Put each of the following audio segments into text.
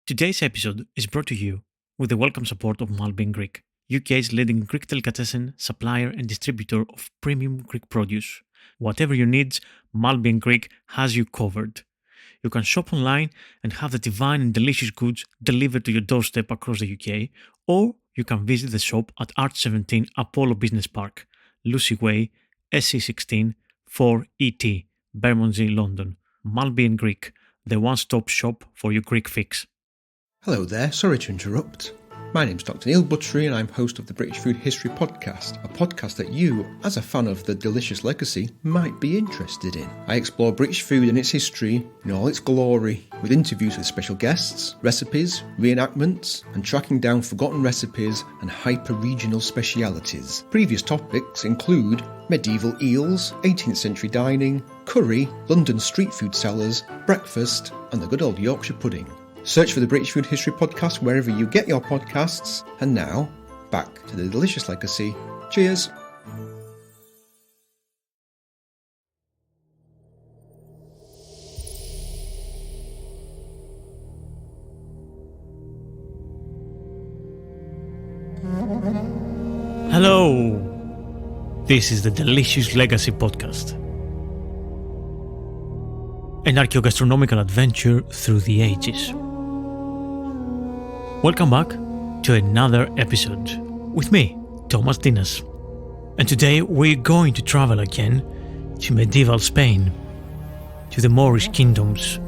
Today's episode is brought to you with the welcome support of Malbin Greek, UK's leading Greek delicatessen supplier and distributor of premium Greek produce. Whatever your needs, Malbin Greek has you covered. You can shop online and have the divine and delicious goods delivered to your doorstep across the UK, or you can visit the shop at Arch 17 Apollo Business Park, Lucy Way, SC16 4ET, Bermondsey, London. Malbin Greek, the one-stop shop for your Greek fix. Hello there, sorry to interrupt. My name's Dr. Neil Buttery and I'm host of the British Food History Podcast, a podcast that you, as a fan of the delicious legacy, might be interested in. I explore British food and its history in all its glory, with interviews with special guests, recipes, reenactments, and tracking down forgotten recipes and hyper-regional specialities. Previous topics include medieval eels, 18th century dining, curry, London street food sellers, breakfast, and the good old Yorkshire pudding. Search for the British Food History Podcast wherever you get your podcasts. And now, back to the delicious legacy. Cheers! Hello! This is the Delicious Legacy Podcast, an archaeogastronomical adventure through the ages. Welcome back to another episode with me, Thomas Dinas. And today we're going to travel again to medieval Spain, to the Moorish kingdoms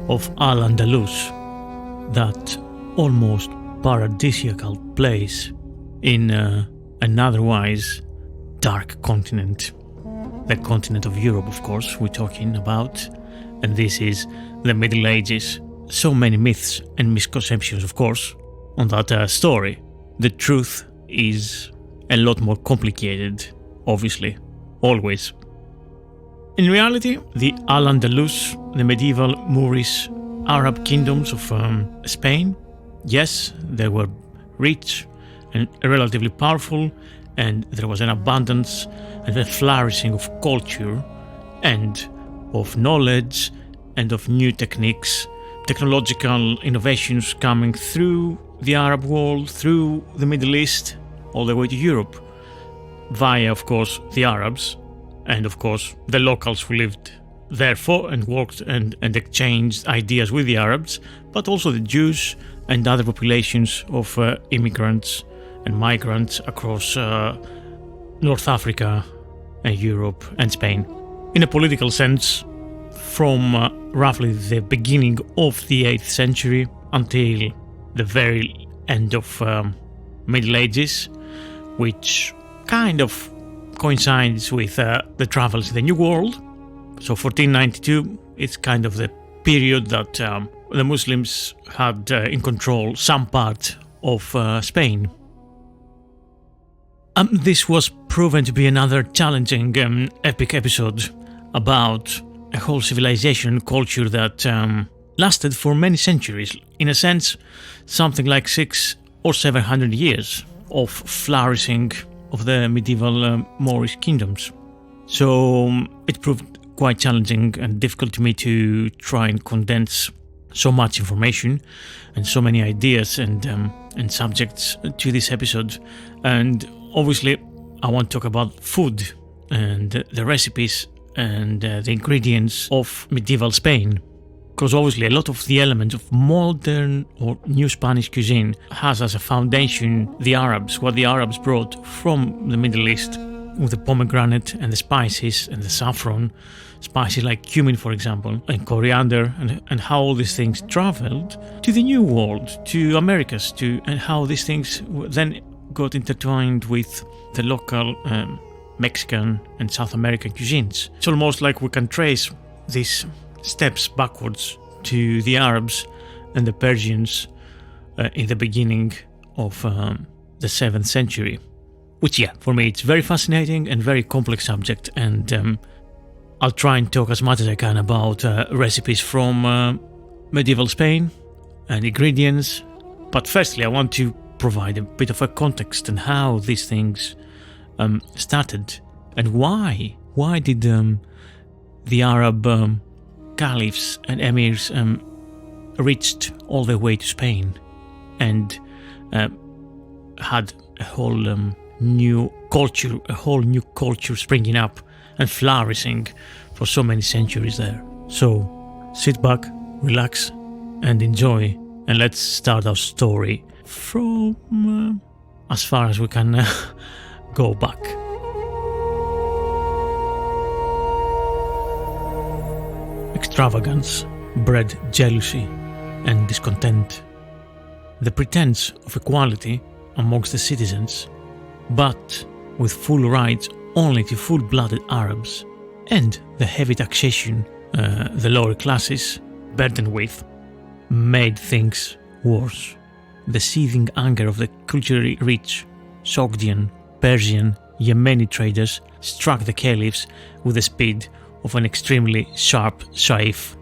of Al-Andalus, that almost paradisiacal place in an otherwise dark continent. The continent of Europe, of course, we're talking about, and this is the Middle Ages. So many myths and misconceptions, of course, on that story. The truth is a lot more complicated, obviously, always. In reality, the Al-Andalus, the medieval Moorish Arab kingdoms of Spain, yes, they were rich and relatively powerful, and there was an abundance and a flourishing of culture and of knowledge and of new techniques, technological innovations coming through the Arab world, through the Middle East, all the way to Europe, via, of course, the Arabs, and of course the locals who lived there and worked and exchanged ideas with the Arabs, but also the Jews and other populations of immigrants and migrants across North Africa and Europe and Spain. In a political sense, from roughly the beginning of the 8th century until the very end of Middle Ages, which kind of coincides with the travels in the New World. So 1492, it's kind of the period that the Muslims had in control some part of Spain. This was proven to be another challenging epic episode about a whole civilization and culture that lasted for many centuries. In a sense, something like 600 or 700 years of flourishing of the medieval Moorish kingdoms. So it proved quite challenging and difficult to me to try and condense so much information and so many ideas and subjects to this episode. And obviously, I want to talk about food and the recipes and the ingredients of medieval Spain, because obviously a lot of the elements of modern or new Spanish cuisine has as a foundation the Arabs, what the Arabs brought from the Middle East with the pomegranate and the spices and the saffron, spices like cumin, for example, and coriander, and how all these things traveled to the New World, to Americas, and how these things then got intertwined with the local Mexican and South American cuisines. It's almost like we can trace these steps backwards to the Arabs and the Persians in the beginning of the 7th century. Which, yeah, for me it's very fascinating and very complex subject, and I'll try and talk as much as I can about recipes from medieval Spain and ingredients. But firstly, I want to provide a bit of a context and how these things started and why did the Arab caliphs and emirs reached all the way to Spain and had a whole new culture springing up and flourishing for so many centuries there. So sit back, relax and enjoy, and let's start our story from as far as we can go back. Extravagance bred jealousy and discontent. The pretense of equality amongst the citizens, but with full rights only to full-blooded Arabs, and the heavy taxation the lower classes burdened with, made things worse. The seething anger of the culturally rich Sogdian, Persian, Yemeni traders struck the caliphs with the speed of an extremely sharp scythe.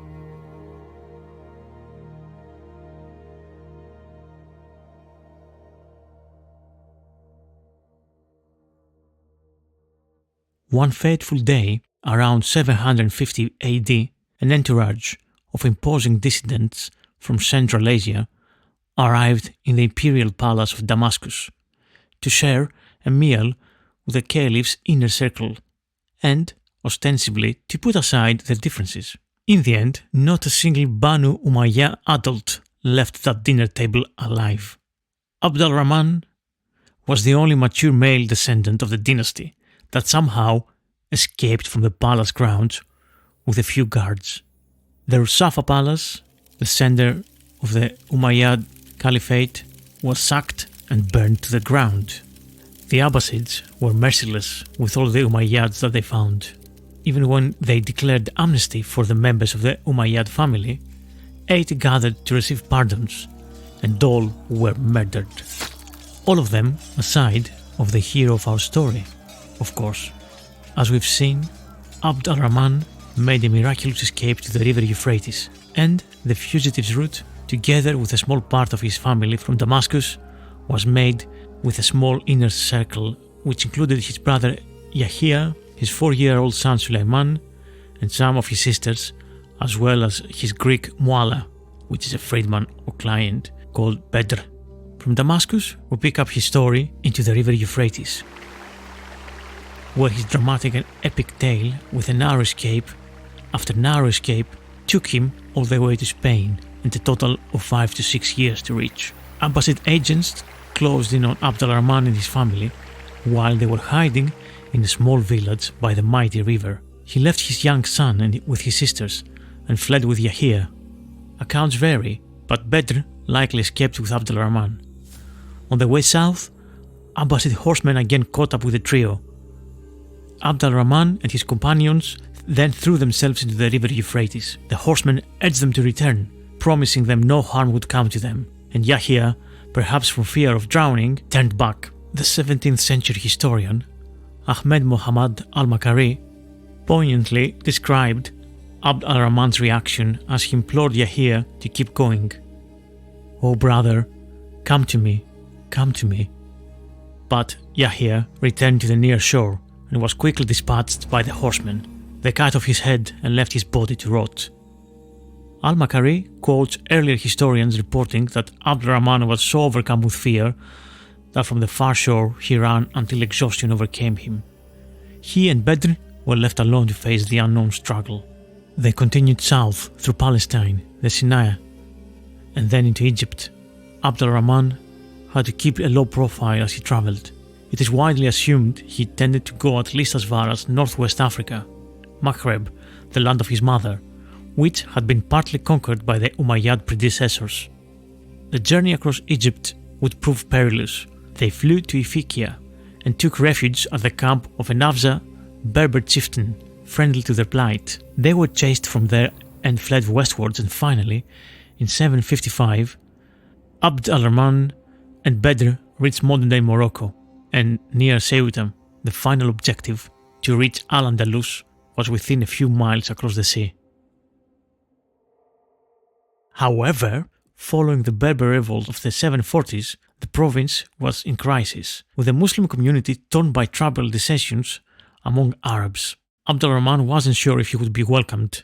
One fateful day, around 750 AD, an entourage of imposing dissidents from Central Asia arrived in the imperial palace of Damascus to share a meal with the caliph's inner circle and, ostensibly, to put aside their differences. In the end, not a single Banu Umayyah adult left that dinner table alive. Abd al-Rahman was the only mature male descendant of the dynasty that somehow escaped from the palace grounds with a few guards. The Rusafa Palace, the center of the Umayyad Caliphate, was sacked and burned to the ground. The Abbasids were merciless with all the Umayyads that they found. Even when they declared amnesty for the members of the Umayyad family, 8 gathered to receive pardons, and all were murdered. All of them aside of the hero of our story, of course. As we've seen, Abd al-Rahman made a miraculous escape to the river Euphrates, and the fugitive's route, together with a small part of his family from Damascus, was made with a small inner circle which included his brother Yahya, his 4-year-old son Sulaiman, and some of his sisters, as well as his Greek Mualla, which is a freedman or client called Bedr. From Damascus, we pick up his story into the river Euphrates, where his dramatic and epic tale with a narrow escape after narrow escape took him all the way to Spain, and a total of 5 to 6 years to reach. Abbasid agents closed in on Abd al-Rahman and his family while they were hiding in a small village by the mighty river. He left his young son with his sisters and fled with Yahya. Accounts vary, but Bedr likely escaped with Abd al-Rahman. On the way south, Abbasid horsemen again caught up with the trio. Abd al-Rahman and his companions then threw themselves into the river Euphrates. The horsemen urged them to return, promising them no harm would come to them, and Yahya, perhaps from fear of drowning, turned back. The 17th century historian, Ahmed Muhammad al-Makari, poignantly described Abd al-Rahman's reaction as he implored Yahya to keep going. "Oh brother, come to me, come to me." But Yahya returned to the near shore and was quickly dispatched by the horsemen. They cut off his head and left his body to rot. Al-Makari quotes earlier historians reporting that Abd al-Rahman was so overcome with fear that from the far shore he ran until exhaustion overcame him. He and Bedr were left alone to face the unknown struggle. They continued south through Palestine, the Sinai, and then into Egypt. Abd al-Rahman had to keep a low profile as he travelled. It is widely assumed he tended to go at least as far as northwest Africa, Maghreb, the land of his mother, which had been partly conquered by the Umayyad predecessors. The journey across Egypt would prove perilous. They flew to Ifriqiya and took refuge at the camp of a Nafza Berber chieftain, friendly to their plight. They were chased from there and fled westwards, and finally, in 755, Abd al-Rahman and Bedr reached modern-day Morocco, and near Ceuta, the final objective, to reach Al-Andalus, was within a few miles across the sea. However, following the Berber revolt of the 740s, the province was in crisis, with the Muslim community torn by tribal dissensions among Arabs. Abd al-Rahman wasn't sure if he would be welcomed.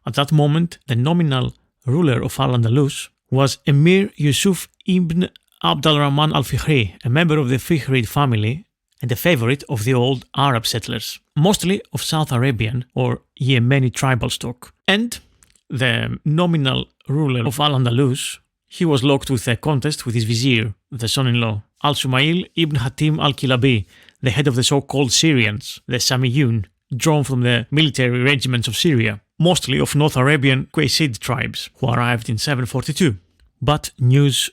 At that moment, the nominal ruler of Al-Andalus, was Emir Yusuf ibn Abd al-Rahman al-Fihri, a member of the Fihrid family and a favorite of the old Arab settlers, mostly of South Arabian or Yemeni tribal stock. And the nominal ruler of Al-Andalus, he was locked with a contest with his vizier, the son-in-law, Al-Sumail ibn Hatim al-Kilabi, the head of the so-called Syrians, the Samiyun, drawn from the military regiments of Syria, mostly of North Arabian Qaisid tribes, who arrived in 742. But news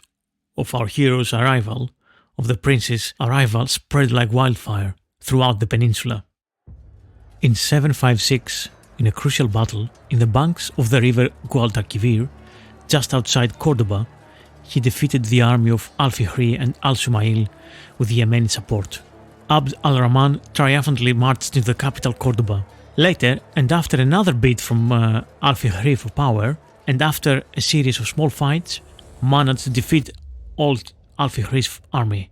of our hero's arrival, of the prince's arrival, spread like wildfire throughout the peninsula. In 756, in a crucial battle in the banks of the river Guadalquivir, just outside Cordoba, he defeated the army of Al-Fihri and Al-Sumail with Yemeni support. Abd al-Rahman triumphantly marched into the capital Cordoba. Later, and after another bid from Al-Fihri for power, and after a series of small fights, managed to defeat old Al-Fihri's army.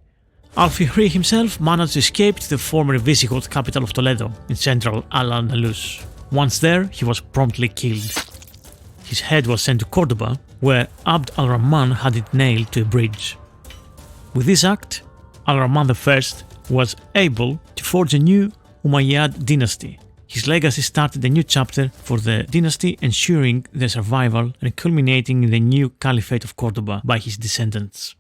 Al-Fihri himself managed to escape to the former Visigoth capital of Toledo in central Al-Andalus. Once there, he was promptly killed. His head was sent to Cordoba, where Abd al-Rahman had it nailed to a bridge. With this act, Al-Rahman I was able to forge a new Umayyad dynasty. His legacy started a new chapter for the dynasty, ensuring their survival and culminating in the new Caliphate of Cordoba by his descendants.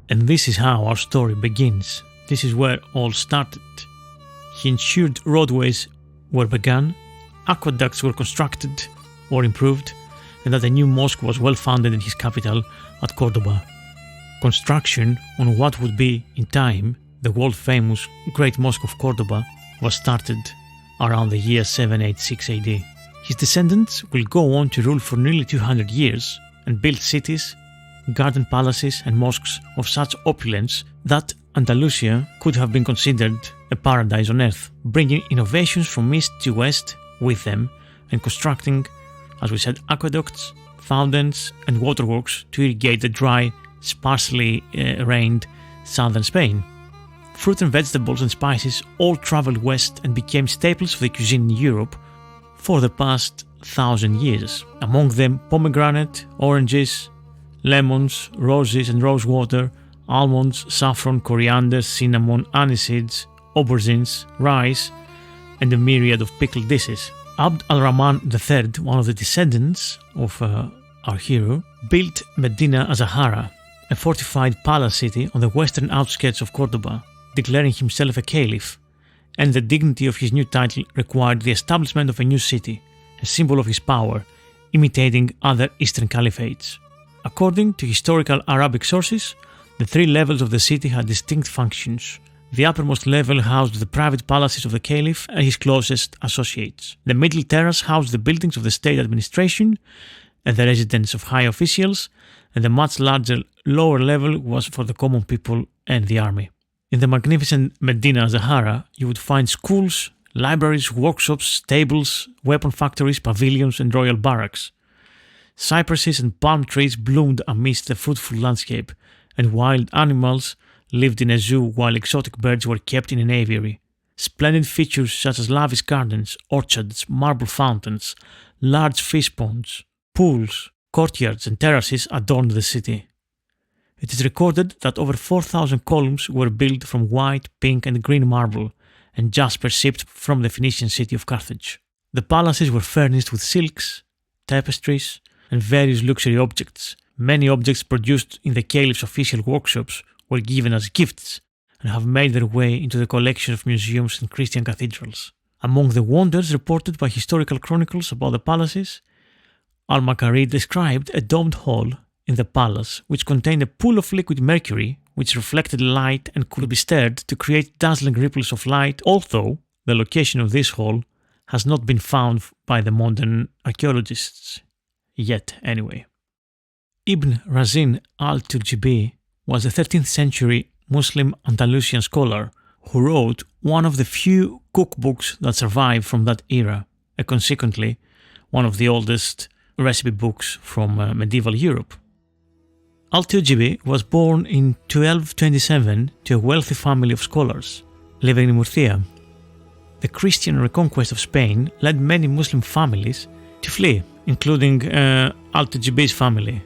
And this is how our story begins. This is where all started. He ensured roadways were begun, aqueducts were constructed or improved, and that a new mosque was well founded in his capital at Cordoba. Construction on what would be, in time, the world-famous Great Mosque of Cordoba was started around the year 786 AD. His descendants will go on to rule for nearly 200 years and build cities, garden palaces and mosques of such opulence that Andalusia could have been considered a paradise on earth, bringing innovations from east to west with them and constructing, as we said, aqueducts, fountains and waterworks to irrigate the dry, sparsely rained southern Spain. Fruit and vegetables and spices all traveled west and became staples of the cuisine in Europe for the past 1,000 years. Among them pomegranate, oranges, lemons, roses and rosewater, almonds, saffron, coriander, cinnamon, aniseeds, aubergines, rice, and a myriad of pickled dishes. Abd al-Rahman III, one of the descendants of our hero, built Medina Azahara, a fortified palace city on the western outskirts of Cordoba, declaring himself a caliph, and the dignity of his new title required the establishment of a new city, a symbol of his power, imitating other eastern caliphates. According to historical Arabic sources, the three levels of the city had distinct functions. The uppermost level housed the private palaces of the caliph and his closest associates. The middle terrace housed the buildings of the state administration and the residence of high officials, and the much larger lower level was for the common people and the army. In the magnificent Medina Zahara, you would find schools, libraries, workshops, stables, weapon factories, pavilions, and royal barracks. Cypresses and palm trees bloomed amidst the fruitful landscape, and wild animals lived in a zoo while exotic birds were kept in an aviary. Splendid features such as lavish gardens, orchards, marble fountains, large fish ponds, pools, courtyards, and terraces adorned the city. It is recorded that over 4,000 columns were built from white, pink, and green marble, and jasper shipped from the Phoenician city of Carthage. The palaces were furnished with silks, tapestries, and various luxury objects. Many objects produced in the caliph's official workshops were given as gifts and have made their way into the collection of museums and Christian cathedrals. Among the wonders reported by historical chronicles about the palaces, Al-Makari described a domed hall in the palace which contained a pool of liquid mercury which reflected light and could be stirred to create dazzling ripples of light, although the location of this hall has not been found by the modern archaeologists. Yet, anyway. Ibn Razin al-Turjibi was a 13th century Muslim Andalusian scholar who wrote one of the few cookbooks that survive from that era, and consequently one of the oldest recipe books from medieval Europe. Al-Turjibi was born in 1227 to a wealthy family of scholars living in Murcia. The Christian reconquest of Spain led many Muslim families, to flee, including Al-Tajibi's family.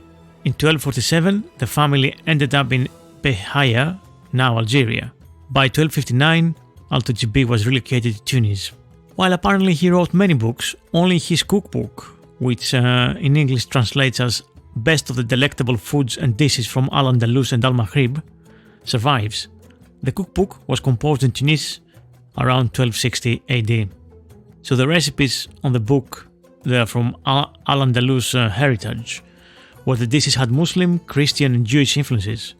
In 1247, the family ended up in Behaya, now Algeria. By 1259, Al-Tajibi was relocated to Tunis. While apparently he wrote many books, only his cookbook, which in English translates as Best of the Delectable Foods and Dishes from Al-Andalus and Al-Maghrib, survives. The cookbook was composed in Tunis around 1260 AD. So the recipes on the book, they are from Al-Andalus heritage, where the dishes had Muslim, Christian and Jewish influences.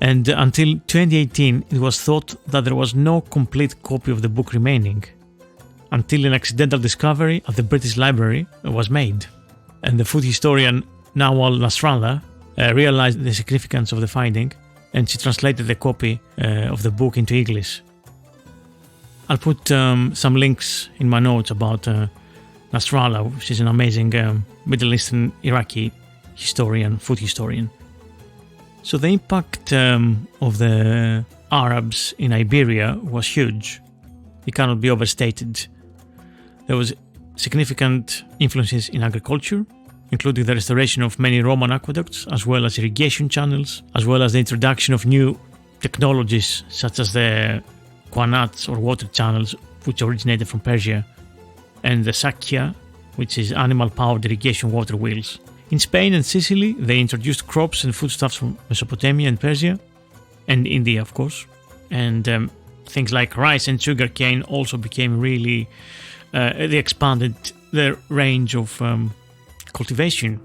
And until 2018, it was thought that there was no complete copy of the book remaining, until an accidental discovery at the British Library was made. And the food historian Nawal Nasrallah realized the significance of the finding, and she translated the copy of the book into English. I'll put some links in my notes about Nasrallah. She's an amazing Middle Eastern Iraqi historian, food historian. So the impact of the Arabs in Iberia was huge. It cannot be overstated. There was significant influences in agriculture, including the restoration of many Roman aqueducts, as well as irrigation channels, as well as the introduction of new technologies such as the qanats or water channels, which originated from Persia, and the sakya, which is animal-powered irrigation water wheels. In Spain and Sicily, they introduced crops and foodstuffs from Mesopotamia and Persia, and India, of course. And things like rice and sugarcane also became really... they expanded their range of cultivation.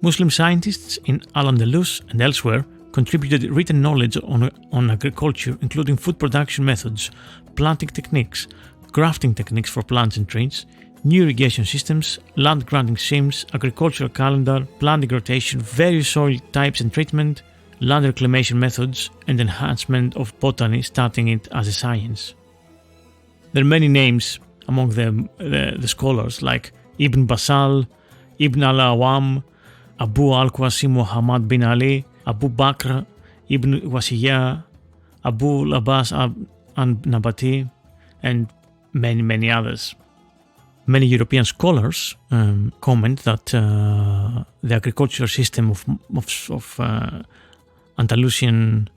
Muslim scientists in Al-Andalus and elsewhere contributed written knowledge on agriculture, including food production methods, planting techniques, grafting techniques for plants and trees, new irrigation systems, land granting schemes, agricultural calendar, planting rotation, various soil types and treatment, land reclamation methods, and enhancement of botany, starting it as a science. There are many names among the scholars like Ibn Basal, Ibn al-Awam, Abu al-Qasim Muhammad bin Ali, Abu Bakr, Ibn Wasiyah, Abu al-Abbas an-Nabati, and many others. Many European scholars comment that the agricultural system of Andalusian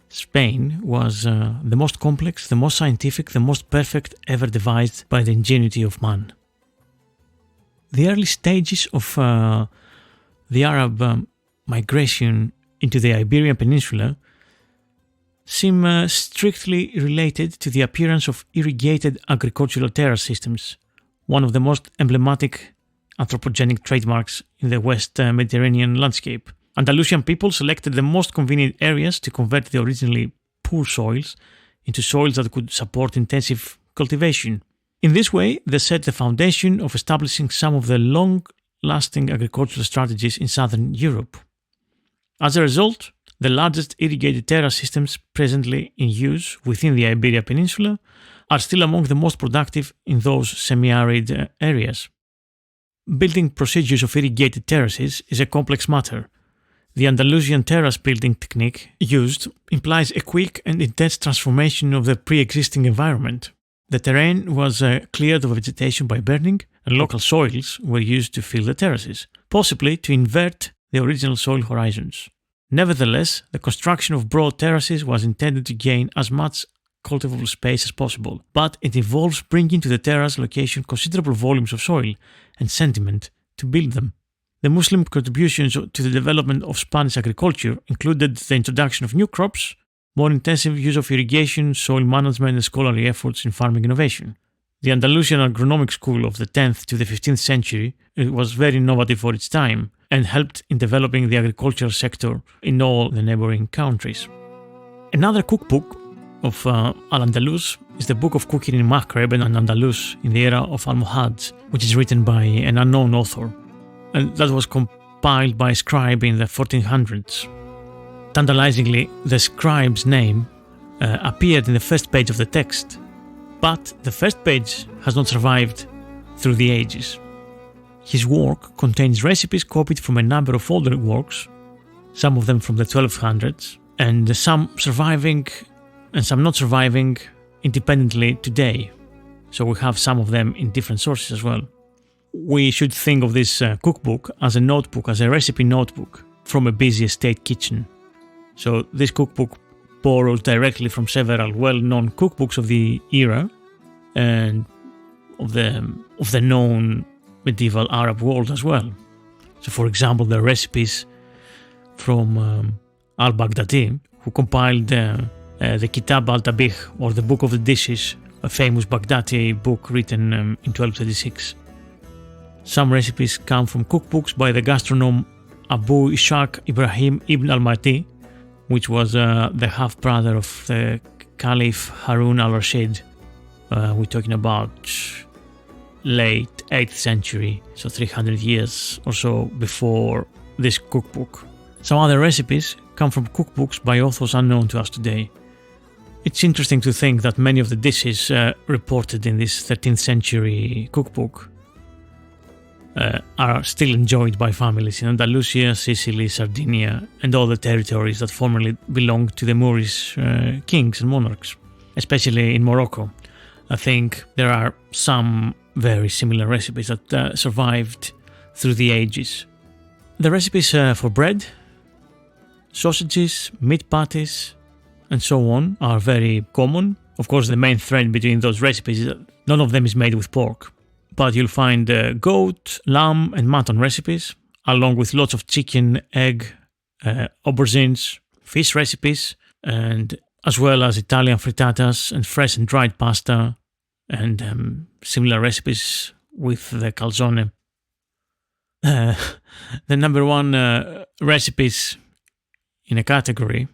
Spain was the most complex, the most scientific, the most perfect ever devised by the ingenuity of man. The early stages of the Arab migration into the Iberian Peninsula seem strictly related to the appearance of irrigated agricultural terrace systems, one of the most emblematic anthropogenic trademarks in the West Mediterranean landscape. Andalusian people selected the most convenient areas to convert the originally poor soils into soils that could support intensive cultivation. In this way, they set the foundation of establishing some of the long-lasting agricultural strategies in southern Europe. As a result, the largest irrigated terrace systems presently in use within the Iberian Peninsula are still among the most productive in those semi-arid areas. Building procedures of irrigated terraces is a complex matter. The Andalusian terrace building technique used implies a quick and intense transformation of the pre-existing environment. The terrain was cleared of vegetation by burning, and local soils were used to fill the terraces, possibly to invert the original soil horizons. Nevertheless, the construction of broad terraces was intended to gain as much cultivable space as possible, but it involves bringing to the terrace location considerable volumes of soil and sediment to build them. The Muslim contributions to the development of Spanish agriculture included the introduction of new crops, more intensive use of irrigation, soil management, and scholarly efforts in farming innovation. The Andalusian agronomic school of the 10th to the 15th century was very innovative for its time and helped in developing the agricultural sector in all the neighboring countries. Another cookbook of Al-Andalus is the Book of Cooking in Maghreb and Andalus in the era of Almohads, which is written by an unknown author, and that was compiled by a scribe in the 1400s. Tantalizingly, the scribe's name appeared in the first page of the text, but the first page has not survived through the ages. His work contains recipes copied from a number of older works, some of them from the 1200s, and some surviving and some not surviving independently today. So we have some of them in different sources as well. we should think of this cookbook as a notebook, as a recipe notebook from a busy estate kitchen. So this cookbook borrows directly from several well-known cookbooks of the era and of the known medieval Arab world as well. So, for example, the recipes from al-Baghdadi, who compiled the Kitab al-Tabikh, or the Book of the Dishes, a famous Baghdadi book written in 1236. Some recipes come from cookbooks by the gastronome Abu Ishaq Ibrahim ibn al-Mahdi, which was the half-brother of the Caliph Harun al-Rashid. We're talking about late 8th century, so 300 years or so before this cookbook. Some other recipes come from cookbooks by authors unknown to us today. It's interesting to think that many of the dishes reported in this 13th century cookbook are still enjoyed by families in Andalusia, Sicily, Sardinia, and all the territories that formerly belonged to the Moorish kings and monarchs, especially in Morocco. I think there are some very similar recipes that survived through the ages. The recipes for bread, sausages, meat patties, and so on are very common. Of course, the main thread between those recipes is that none of them is made with pork. But you'll find goat, lamb, and mutton recipes, along with lots of chicken, egg, aubergines, fish recipes, and as well as Italian frittatas and fresh and dried pasta, and similar recipes with the calzone. The number one recipes in a category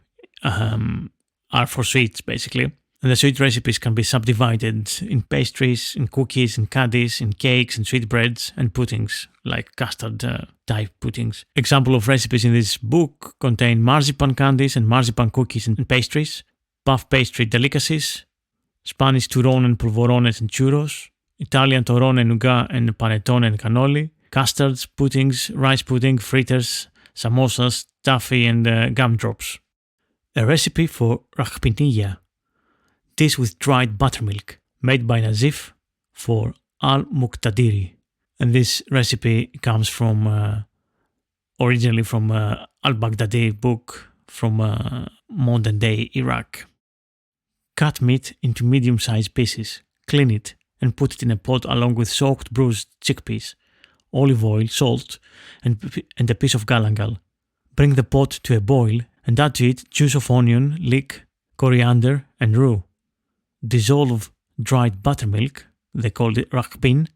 are for sweets, basically. And the sweet recipes can be subdivided in pastries, in cookies, in candies, in cakes, and sweetbreads, and puddings, like custard-type puddings. Example of recipes in this book contain marzipan candies and marzipan cookies and pastries, puff pastry delicacies, Spanish turrón and polvorones and churros, Italian torrone, nougat, and panettone and cannoli, custards, puddings, rice pudding, fritters, samosas, taffy, and gumdrops. A recipe for rakhpiniyya, dish with dried buttermilk, made by Nazif for al-Muqtadiri. And this recipe comes from, originally from al-Baghdadi book from modern-day Iraq. Cut meat into medium-sized pieces, clean it, and put it in a pot along with soaked bruised chickpeas, olive oil, salt, and a piece of galangal. Bring the pot to a boil and add to it juice of onion, leek, coriander, and rue. Dissolve dried buttermilk, they called it rakhpin,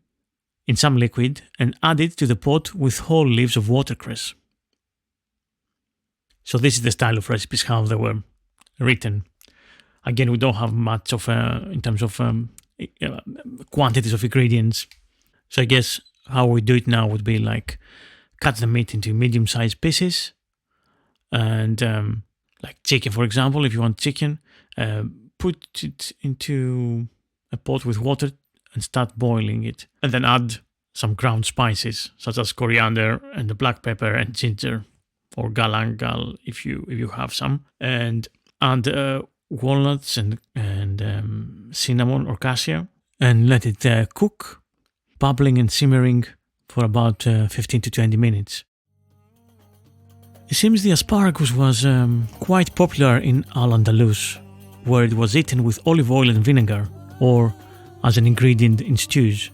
in some liquid and add it to the pot with whole leaves of watercress. So this is the style of recipes, how they were written. Again, we don't have much of in terms of quantities of ingredients. So I guess how we do it now would be like cut the meat into medium-sized pieces, and like chicken, for example, if you want chicken, put it into a pot with water and start boiling it, and then add some ground spices such as coriander and the black pepper and ginger, or galangal if you have some, and add walnuts and cinnamon or cassia, and let it cook, bubbling and simmering for about 15 to 20 minutes. It seems the asparagus was quite popular in Al-Andalus, where it was eaten with olive oil and vinegar, or as an ingredient in stews.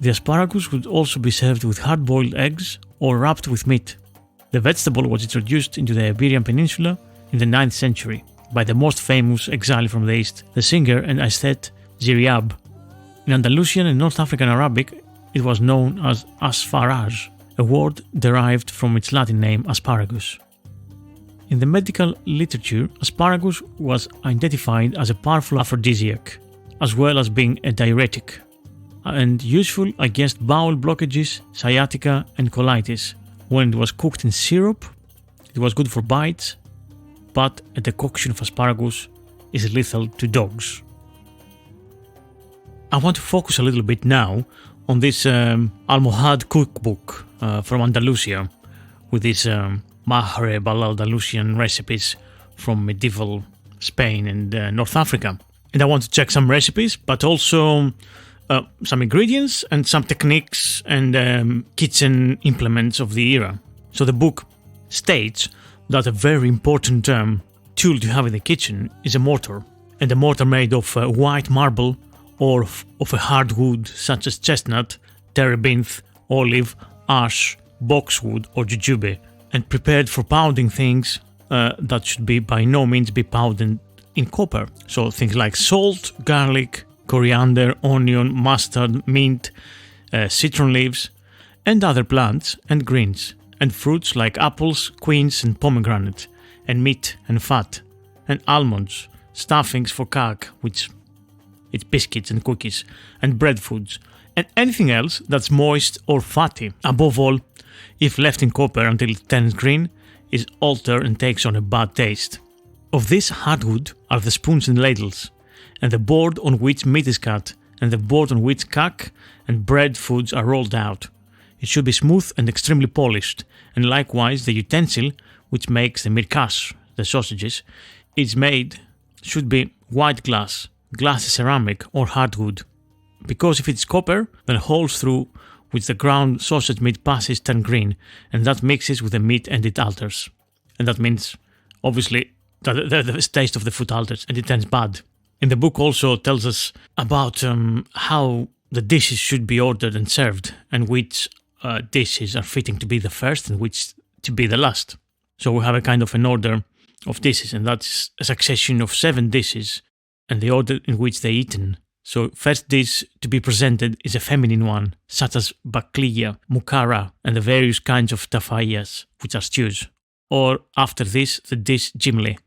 The asparagus would also be served with hard-boiled eggs or wrapped with meat. The vegetable was introduced into the Iberian Peninsula in the 9th century by the most famous exile from the East, the singer and aesthete Ziryab. In Andalusian and North African Arabic, it was known as asfaraj, a word derived from its Latin name asparagus. In the medical literature, asparagus was identified as a powerful aphrodisiac, as well as being a diuretic, and useful against bowel blockages, sciatica, and colitis. When it was cooked in syrup, it was good for bites, but a decoction of asparagus is lethal to dogs. I want to focus a little bit now on this Almohad cookbook from Andalusia, with these Maghreb al-Andalusian recipes from medieval Spain and North Africa. And I want to check some recipes, but also some ingredients and some techniques and kitchen implements of the era. So the book states that a very important tool to have in the kitchen is a mortar, and a mortar made of white marble or of a hard wood such as chestnut, terebinth, olive, ash, boxwood or jujube, and prepared for pounding things that should be by no means be pounded in copper. So things like salt, garlic, coriander, onion, mustard, mint, citron leaves, and other plants and greens, and fruits like apples, quince and pomegranate, and meat and fat, and almonds, stuffings for cake, which it's biscuits and cookies, and bread foods, and anything else that's moist or fatty. Above all, if left in copper until it turns green, is altered and takes on a bad taste. Of this hardwood are the spoons and ladles, and the board on which meat is cut, and the board on which cake and bread foods are rolled out. It should be smooth and extremely polished, and likewise the utensil which makes the mirkash, the sausages, should be white glass is ceramic or hardwood. Because if it's copper, then holes through which the ground sausage meat passes turn green, and that mixes with the meat and it alters. And that means, obviously, that the taste of the food alters and it turns bad. And the book also tells us about how the dishes should be ordered and served, and which dishes are fitting to be the first and which to be the last. So we have a kind of an order of dishes, and that's a succession of 7 dishes and the order in which they're eaten. So first dish to be presented is a feminine one, such as bakliya, mukara, and the various kinds of tafayas, which are stews. Or after this, the dish jimli.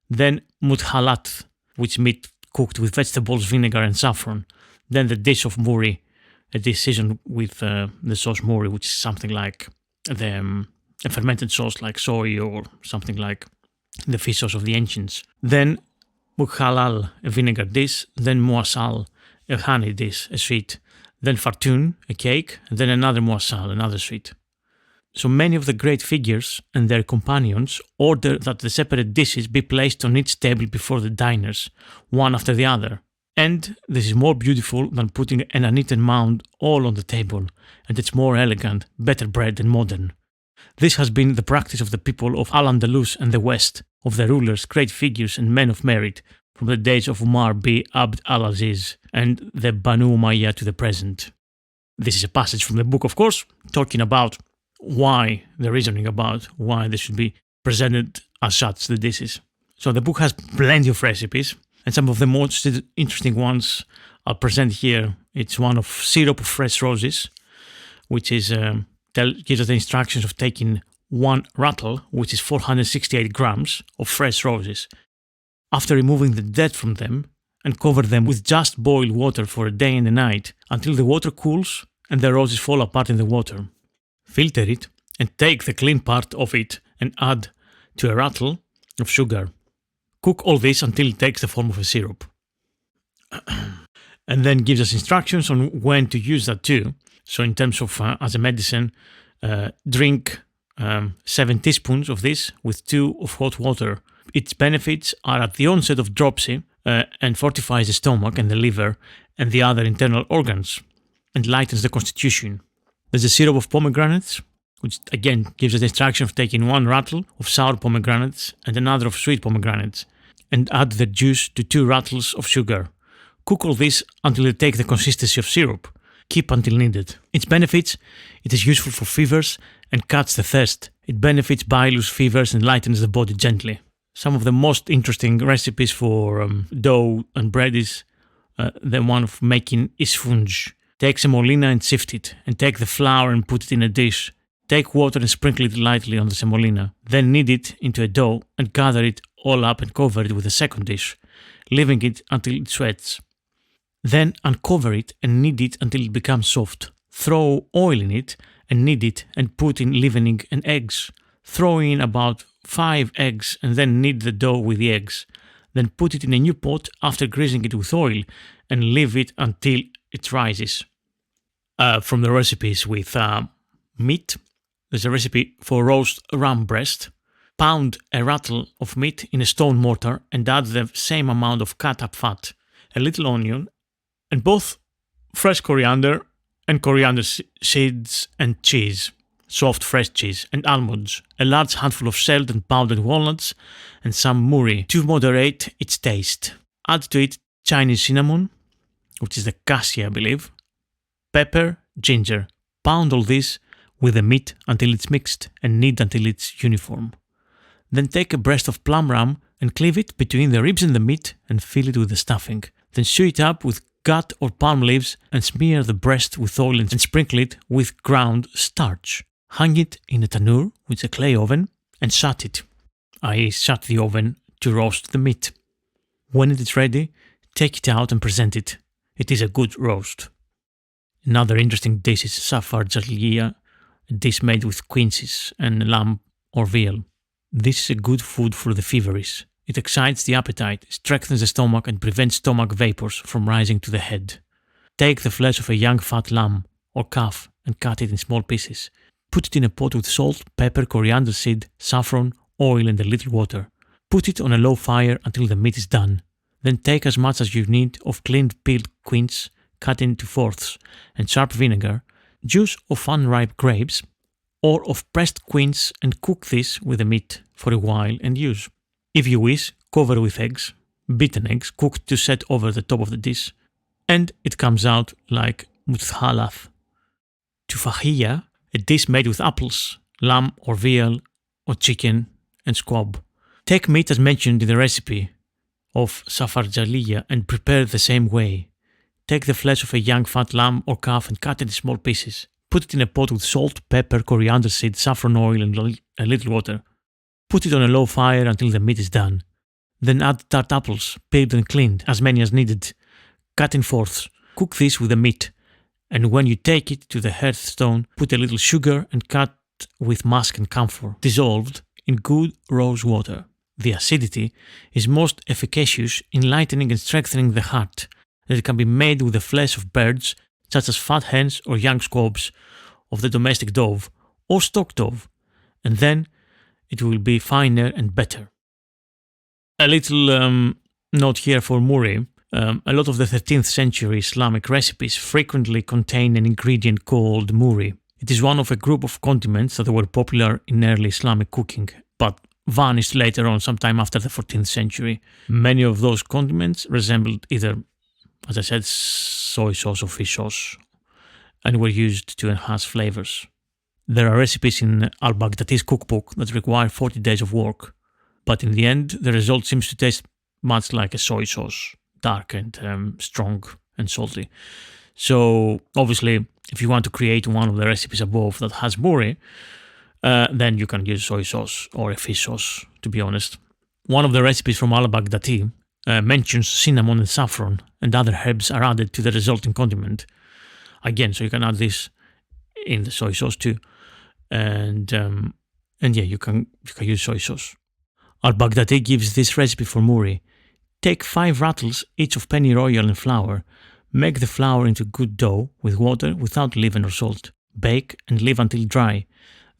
Then muthalat, which meat cooked with vegetables, vinegar and saffron. Then the dish of muri, a dish seasoned with the sauce muri, which is something like a fermented sauce like soy or something like the fish sauce of the ancients. Then mukhalal, a vinegar dish. Then muasal, a honey dish, a sweet. Then fartun, a cake. And then another muasal, another sweet. So many of the great figures and their companions order that the separate dishes be placed on each table before the diners, one after the other. And this is more beautiful than putting an uneaten mound all on the table, and it's more elegant, better bred and modern. This has been the practice of the people of Al-Andalus and the West, of the rulers, great figures and men of merit, from the days of Umar bin Abd al-Aziz and the Banu Umayyah to the present. This is a passage from the book, of course, talking about why, the reasoning about why they should be presented as such, the dishes. So the book has plenty of recipes, and some of the most interesting ones I'll present here. It's one of syrup of fresh roses, which is gives us the instructions of taking 1 rattle, which is 468 grams of fresh roses. After removing the dirt from them, and cover them with just boiled water for a day and a night until the water cools and the roses fall apart in the water. Filter it and take the clean part of it and add to a rattle of sugar. Cook all this until it takes the form of a syrup. And then gives us instructions on when to use that too. So in terms of as a medicine, drink 7 teaspoons of this with 2 of hot water. Its benefits are at the onset of dropsy and fortifies the stomach and the liver and the other internal organs and lightens the constitution. There's a syrup of pomegranates, which again gives us the instruction of taking 1 rattle of sour pomegranates and another of sweet pomegranates, and add the juice to 2 rattles of sugar. Cook all this until it takes the consistency of syrup. Keep until needed. Its benefits: it is useful for fevers and cuts the thirst. It benefits bilious fevers and lightens the body gently. Some of the most interesting recipes for dough and bread is the one of making isfunj. Take semolina and sift it, and take the flour and put it in a dish. Take water and sprinkle it lightly on the semolina. Then knead it into a dough and gather it all up and cover it with a second dish, leaving it until it sweats. Then uncover it and knead it until it becomes soft. Throw oil in it and knead it and put in leavening and eggs. Throw in about 5 eggs and then knead the dough with the eggs. Then put it in a new pot after greasing it with oil and leave it until it rises. From the recipes with meat, there's a recipe for roast ram breast. Pound a rattle of meat in a stone mortar and add the same amount of cut up fat, a little onion, and both fresh coriander and coriander seeds and cheese, soft fresh cheese and almonds, a large handful of shelled and powdered walnuts, and some murri to moderate its taste. Add to it Chinese cinnamon, which is the cassia, I believe, pepper, ginger. Pound all this with the meat until it's mixed and knead until it's uniform. Then take a breast of plum ram and cleave it between the ribs and the meat and fill it with the stuffing. Then sew it up with gut or palm leaves and smear the breast with oil and sprinkle it with ground starch. Hang it in a tanur, which is a clay oven, and shut it, i.e. shut the oven to roast the meat. When it is ready, take it out and present it. It is a good roast. Another interesting dish is safarjallia, a dish made with quinces and lamb or veal. This is a good food for the feverish. It excites the appetite, strengthens the stomach and prevents stomach vapors from rising to the head. Take the flesh of a young fat lamb or calf and cut it in small pieces. Put it in a pot with salt, pepper, coriander seed, saffron, oil and a little water. Put it on a low fire until the meat is done. Then take as much as you need of cleaned peeled quince, cut into fourths, and sharp vinegar, juice of unripe grapes, or of pressed quince and cook this with the meat for a while and use. If you wish, cover with eggs, beaten eggs cooked to set over the top of the dish, and it comes out like muthalat. Tufahiyya, a dish made with apples, lamb or veal or chicken and squab. Take meat as mentioned in the recipe of safarjallia and prepare it the same way. Take the flesh of a young fat lamb or calf and cut it in small pieces. Put it in a pot with salt, pepper, coriander seed, saffron oil and a little water. Put it on a low fire until the meat is done. Then add tart apples, peeled and cleaned, as many as needed. Cut in fourths. Cook this with the meat. And when you take it to the hearthstone, put a little sugar and cut with musk and camphor, dissolved in good rose water. The acidity is most efficacious in lightening and strengthening the heart, and it can be made with the flesh of birds, such as fat hens or young squabs of the domestic dove or stock dove, and then it will be finer and better. A little note here for murri. A lot of the 13th century Islamic recipes frequently contain an ingredient called murri. It is one of a group of condiments that were popular in early Islamic cooking, but vanished later on, sometime after the 14th century. Many of those condiments resembled either, as I said, soy sauce or fish sauce, and were used to enhance flavors. There are recipes in al-Baghdadi's cookbook that require 40 days of work, but in the end, the result seems to taste much like a soy sauce, dark and strong and salty. So, obviously, if you want to create one of the recipes above that has murri, then you can use soy sauce or a fish sauce, to be honest. One of the recipes from al-Baghdadi mentions cinnamon and saffron, and other herbs are added to the resulting condiment. Again, so you can add this in the soy sauce too. And yeah, you can use soy sauce. Al-Baghdadi gives this recipe for murri. Take 5 rattles, each of penny royal and flour. Make the flour into good dough with water without leaven or salt. Bake and leave until dry.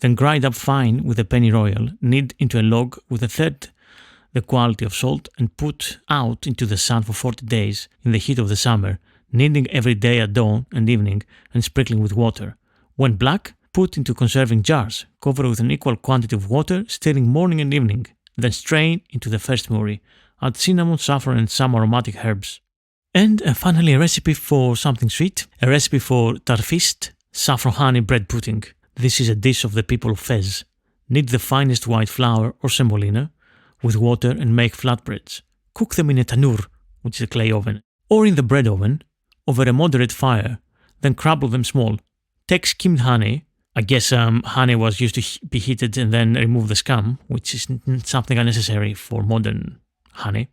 Then grind up fine with the penny royal, knead into a log with a third the quality of salt and put out into the sun for 40 days in the heat of the summer, kneading every day at dawn and evening and sprinkling with water. When black, put into conserving jars, cover with an equal quantity of water, stirring morning and evening, then strain into the first murri. Add cinnamon, saffron and some aromatic herbs. And finally a recipe for something sweet, a recipe for tarfist, saffron honey bread pudding. This is a dish of the people of Fez. Knead the finest white flour or semolina with water and make flatbreads. Cook them in a tanur, which is a clay oven, or in the bread oven, over a moderate fire. Then crumble them small. Take skimmed honey. I guess honey was used to be heated and then remove the scum, which is something unnecessary for modern honey,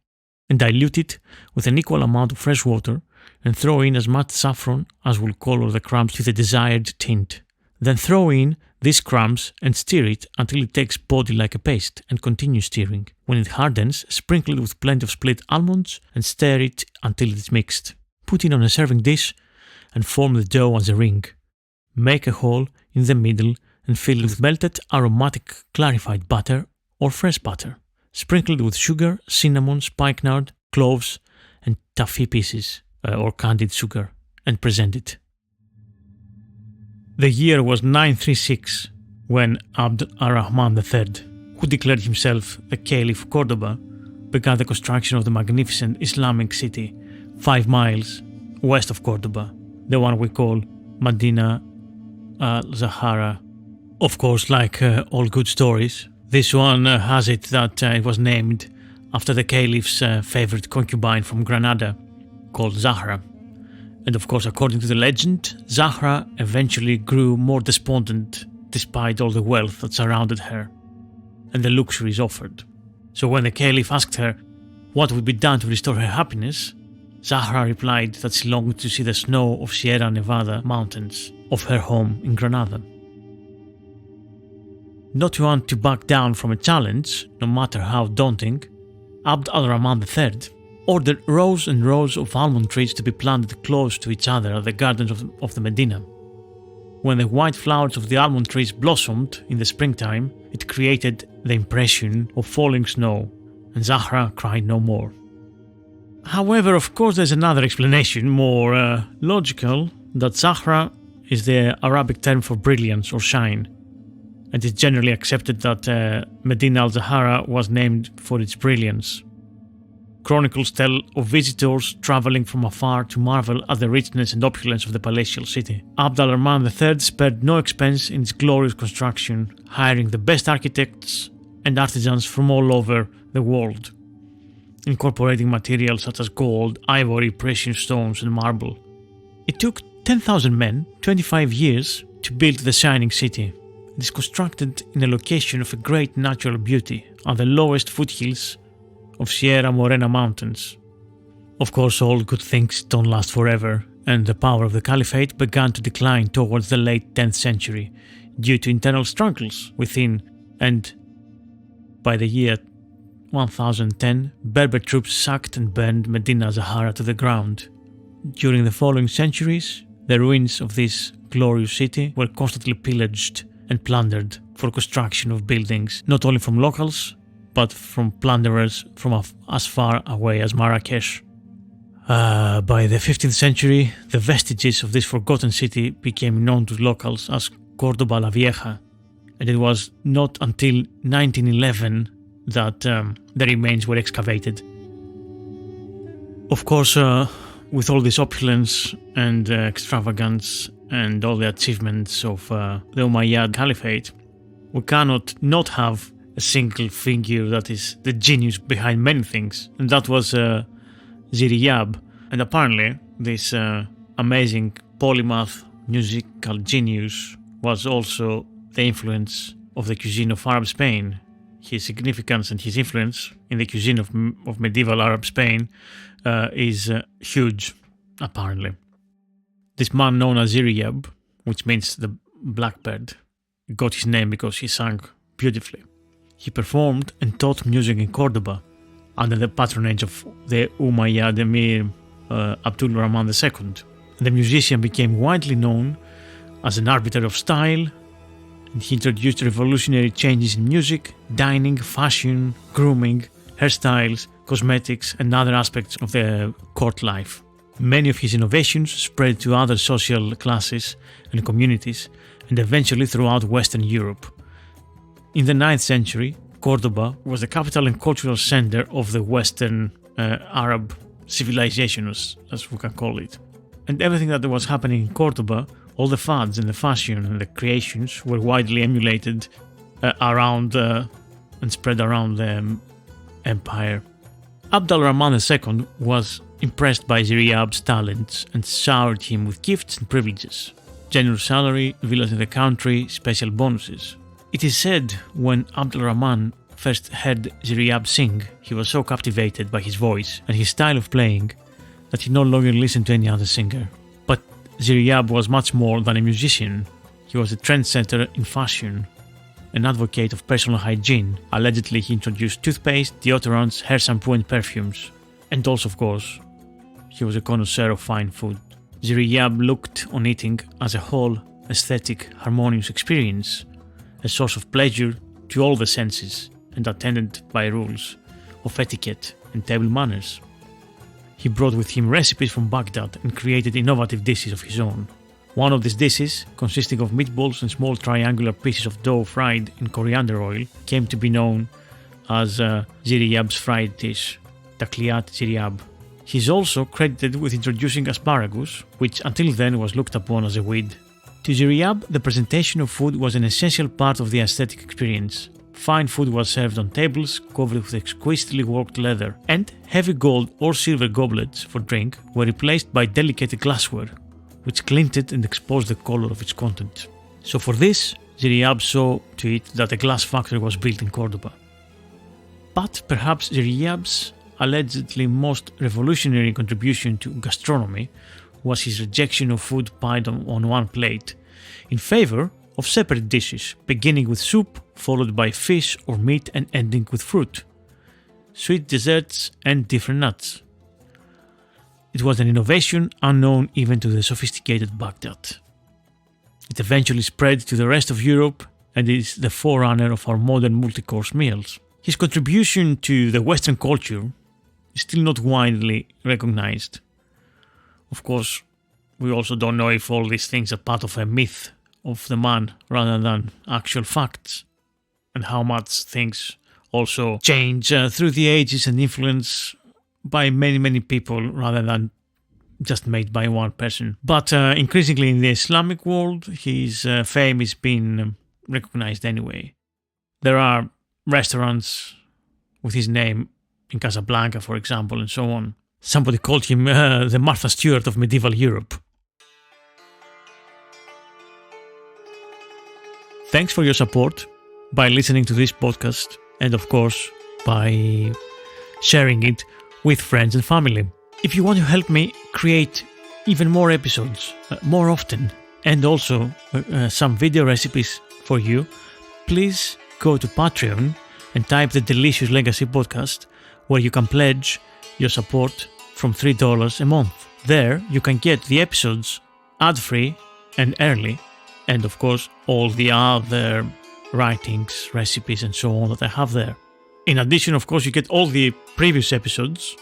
and dilute it with an equal amount of fresh water and throw in as much saffron as will color the crumbs to the desired tint. Then throw in these crumbs and stir it until it takes body like a paste and continue stirring. When it hardens, sprinkle it with plenty of split almonds and stir it until it is mixed. Put it on a serving dish and form the dough as a ring. Make a hole in the middle and fill it with melted aromatic clarified butter or fresh butter. Sprinkle it with sugar, cinnamon, spikenard, cloves and taffy pieces or candied sugar and present it. The year was 936 when Abd al-Rahman III, who declared himself the Caliph of Cordoba, began the construction of the magnificent Islamic city 5 miles west of Cordoba, the one we call Medina al-Zahara. Of course, like all good stories, this one has it that it was named after the Caliph's favorite concubine from Granada, called Zahra. And of course, according to the legend, Zahra eventually grew more despondent despite all the wealth that surrounded her and the luxuries offered. So when the Caliph asked her what would be done to restore her happiness, Zahra replied that she longed to see the snow of Sierra Nevada mountains of her home in Granada. Not to want to back down from a challenge, no matter how daunting, Abd al-Rahman III ordered rows and rows of almond trees to be planted close to each other at the gardens of the Medina. When the white flowers of the almond trees blossomed in the springtime, it created the impression of falling snow, and Zahra cried no more. However, of course, there's another explanation, more logical, that Zahra is the Arabic term for brilliance or shine, and it's generally accepted that Medina al-Zahara was named for its brilliance. Chronicles tell of visitors travelling from afar to marvel at the richness and opulence of the palatial city. Abd al-Rahman III spared no expense in its glorious construction, hiring the best architects and artisans from all over the world, incorporating materials such as gold, ivory, precious stones and marble. It took 10,000 men 25 years to build the shining city. It is constructed in a location of a great natural beauty on the lowest foothills of Sierra Morena mountains. Of course, all good things don't last forever, and the power of the Caliphate began to decline towards the late 10th century due to internal struggles within, and by the year 1010, Berber troops sacked and burned Medina Zahara to the ground. During the following centuries, the ruins of this glorious city were constantly pillaged and plundered for construction of buildings, not only from locals, but from plunderers from as far away as Marrakesh. By the 15th century, the vestiges of this forgotten city became known to locals as Córdoba la Vieja, and it was not until 1911 that the remains were excavated. Of course, with all this opulence and extravagance and all the achievements of the Umayyad Caliphate, we cannot not have a single figure that is the genius behind many things, and that was Ziryab. And apparently, this amazing polymath musical genius was also the influence of the cuisine of Arab Spain. His significance and his influence in the cuisine of medieval Arab Spain is huge, apparently. This man known as Ziryab, which means the blackbird, got his name because he sang beautifully. He performed and taught music in Cordoba under the patronage of the Umayyad Emir Abdul Rahman II. The musician became widely known as an arbiter of style, and he introduced revolutionary changes in music, dining, fashion, grooming, hairstyles, cosmetics, and other aspects of the court life. Many of his innovations spread to other social classes and communities, and eventually throughout Western Europe. In the 9th century, Cordoba was the capital and cultural center of the Western Arab civilization, as we can call it. And everything that was happening in Cordoba, all the fads and the fashion and the creations were widely emulated around and spread around the empire. Abd al-Rahman II was impressed by Ziryab's talents and showered him with gifts and privileges. Generous salary, villas in the country, special bonuses. It is said when Abd al-Rahman first heard Ziryab sing, he was so captivated by his voice and his style of playing that he no longer listened to any other singer. But Ziryab was much more than a musician. He was a trendsetter in fashion, an advocate of personal hygiene. Allegedly, he introduced toothpaste, deodorants, hair shampoo and perfumes. And also, of course, he was a connoisseur of fine food. Ziryab looked on eating as a whole, aesthetic, harmonious experience, a source of pleasure to all the senses and attended by rules of etiquette and table manners. he brought with him recipes from Baghdad and created innovative dishes of his own. One of these dishes, consisting of meatballs and small triangular pieces of dough fried in coriander oil, came to be known as Ziryab's fried dish, Takliyat Ziryab. He is also credited with introducing asparagus, which until then was looked upon as a weed. To Ziryab, the presentation of food was an essential part of the aesthetic experience. Fine food was served on tables covered with exquisitely worked leather, and heavy gold or silver goblets for drink were replaced by delicate glassware, which glinted and exposed the color of its content. So for this, Ziryab saw to it that a glass factory was built in Cordoba. But perhaps Ziryab's allegedly most revolutionary contribution to gastronomy was his rejection of food piled on one plate, in favor of separate dishes, beginning with soup, followed by fish or meat and ending with fruit, sweet desserts and different nuts. It was an innovation unknown even to the sophisticated Baghdad. It eventually spread to the rest of Europe and is the forerunner of our modern multi-course meals. His contribution to the Western culture is still not widely recognized. Of course, we also don't know if all these things are part of a myth of the man rather than actual facts, and how much things also change through the ages and influence by many people rather than just made by one person. But increasingly in the Islamic world, his fame is being recognized anyway. There are restaurants with his name in Casablanca, for example, and so on. Somebody called him the Martha Stewart of medieval Europe. Thanks for your support by listening to this podcast and, of course, by sharing it with friends and family. If you want to help me create even more episodes more often and also some video recipes for you, please go to Patreon and type the Delicious Legacy Podcast, where you can pledge your support from $3 a month. There you can get the episodes ad-free and early, and of course all the other writings, recipes and so on that I have there. In addition, of course, you get all the previous episodes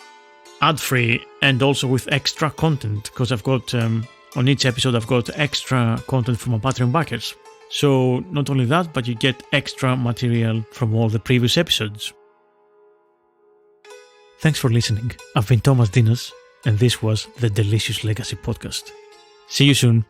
ad-free and also with extra content, because I've got on each episode I've got extra content from my Patreon backers. So not only that, but you get extra material from all the previous episodes. Thanks for listening. I've been Thomas Dinas, and this was the Delicious Legacy Podcast. See you soon.